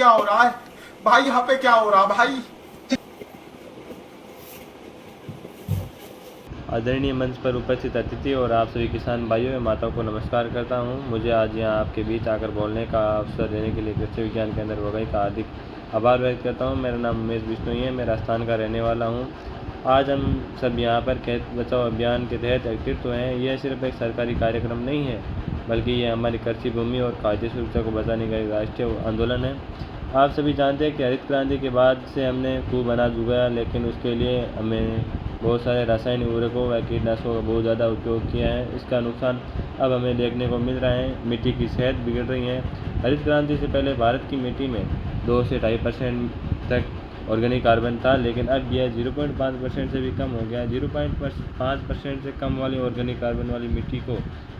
क्या हो रहा है भाई, यहाँ पे क्या हो रहा भाई। आदरणीय मंच पर उपस्थित अतिथि और आप सभी किसान भाइयों एवं माताओं को नमस्कार करता हूं। मुझे आज यहां आपके बीच आकर बोलने का अवसर देने के लिए कृषि विज्ञान केंद्र वघई का हार्दिक आभार व्यक्त करता हूं। मेरा नाम उमेश बिश्नोई है, मैं राजस्थान का रहने वाला हूं। आज हम सब यहां पर खेत बचाओ अभियान के तहत एकत्रित हुए हैं। यह सिर्फ एक सरकारी कार्यक्रम नहीं है, बल्कि ये हमारी कृषि भूमि और खाद्य सुरक्षा को बचाने का एक राष्ट्रीय आंदोलन है। आप सभी जानते हैं कि हरित क्रांति के बाद से हमने खूब अनाज उगाया, लेकिन उसके लिए हमें बहुत सारे रासायनिक उर्वरकों व कीटनाशकों का बहुत ज़्यादा उपयोग किया है। इसका नुकसान अब हमें देखने को मिल रहा है। मिट्टी की सेहत बिगड़ रही है। हरित क्रांति से पहले भारत की मिट्टी में 2 से 2.5% तक ऑर्गेनिक कार्बन था, लेकिन अब यह 0.5% से भी कम हो गया है। 0.5% से कम वाली ऑर्गेनिक कार्बन वाली मिट्टी को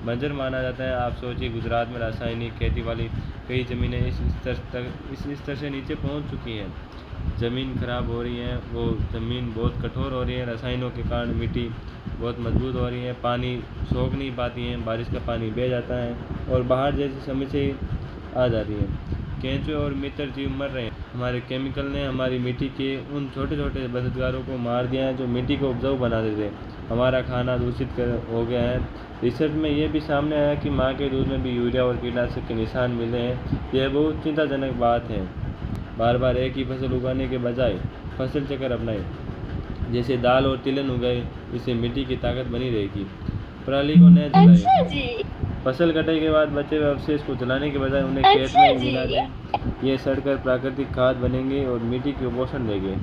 बंजर माना जाता है। आप सोचिए, गुजरात में रासायनिक खेती वाली कई ज़मीनें इस स्तर से नीचे पहुंच चुकी हैं। ज़मीन खराब हो रही है, वो ज़मीन बहुत कठोर हो रही है। रसायनों के कारण मिट्टी बहुत मजबूत हो रही है, पानी सोख नहीं पाती है, बारिश का पानी बह जाता है और बाहर जैसी समस्या आ जाती है। केंचुए और मित्र जीव मर रहे हैं। हमारे केमिकल ने हमारी मिट्टी के उन छोटे छोटे मददगारों को मार दिया है जो मिट्टी को उपजाऊ बना देते हैं। हमारा खाना दूषित हो गया है। रिसर्च में ये भी सामने आया कि माँ के दूध में भी यूरिया और कीटनाशक के निशान मिले हैं। यह बहुत चिंताजनक बात है। बार बार एक ही फसल उगाने के बजाय फसल चक्र अपनाएं, जैसे दाल और तिलहन उगाए। इससे मिट्टी की ताकत बनी रहेगी। पराली को न जलाएं। फसल कटाई के बाद बचे हुए अवशेष को जलाने के बजाय उन्हें खेत में मिला दें। ये सड़कर प्राकृतिक खाद बनेंगे और मिट्टी को पोषण देंगे।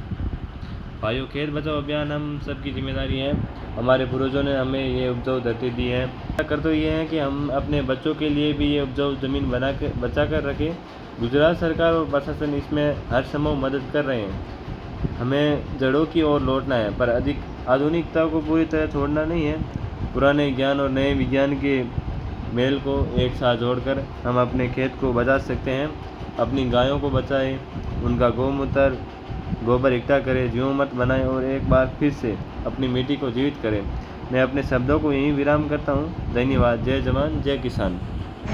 भाइयों, खेत बचाओ अभियान हम सबकी जिम्मेदारी है। हमारे पूर्वजों ने हमें ये उपजाऊ धरती दी है। कर्तव्य ये है कि हम अपने बच्चों के लिए भी ये उपजाऊ ज़मीन बचा कर रखें। गुजरात सरकार और प्रशासन इसमें हर संभव मदद कर रहे हैं। हमें जड़ों की ओर लौटना है, पर अधिक आधुनिकता को पूरी तरह छोड़ना नहीं है। पुराने ज्ञान और नए विज्ञान के मेल को एक साथ जोड़कर हम अपने खेत को बचा सकते हैं। अपनी गायों को बचाएं, उनका गौमूत्र गोबर इकट्ठा करें, जीवामृत बनाएं और एक बार फिर से अपनी मिट्टी को जीवित करें। मैं अपने शब्दों को यहीं विराम करता हूं। धन्यवाद। जय जवान जय किसान।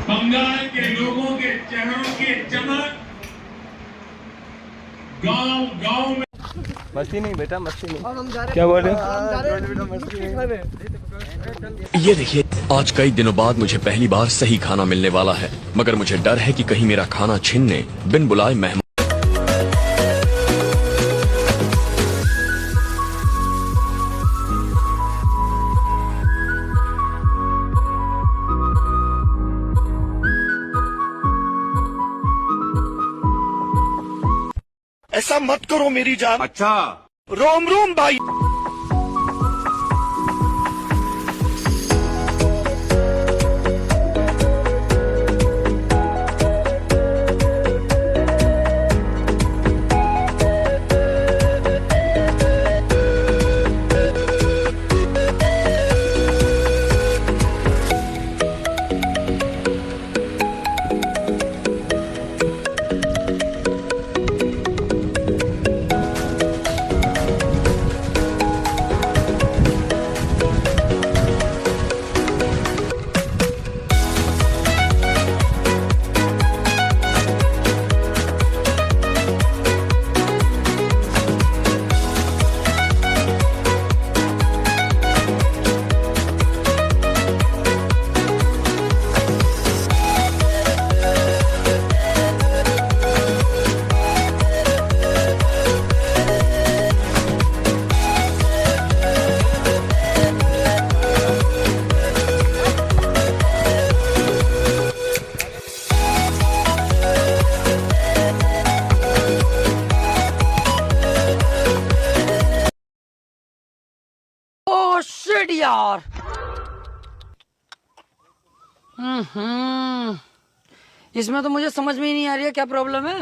बंगाल के लोगों के चेहरों की चमक गांव में। मस्ती नहीं बेटा, मस्ती नहीं। क्या बोल रहे हो? ये देखिए, आज कई दिनों बाद मुझे पहली बार सही खाना मिलने वाला है, मगर मुझे डर है कि कहीं मेरा खाना छीनने बिन बुलाए मेहमान। ऐसा मत करो मेरी जान। अच्छा, रोम रोम भाई। यार इसमें तो मुझे समझ में ही नहीं आ रही है क्या प्रॉब्लम है।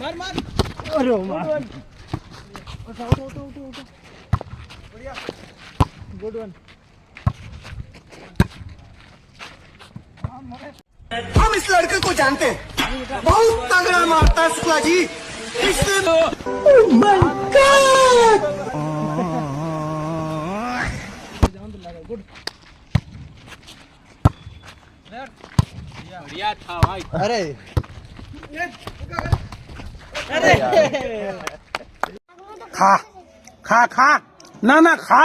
मार मार। अरे मार। Good one. हम इस लड़के को जानते हैं, बहुत तगड़ा मारता है Shukla ji. Oh my God! बढ़िया था भाई। अरे खा खा खा ना खा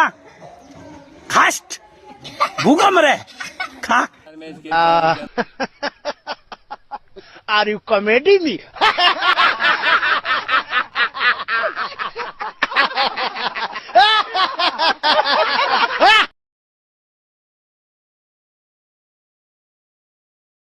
खास्ट भूखा मरे खा आर यू कॉमेडी मी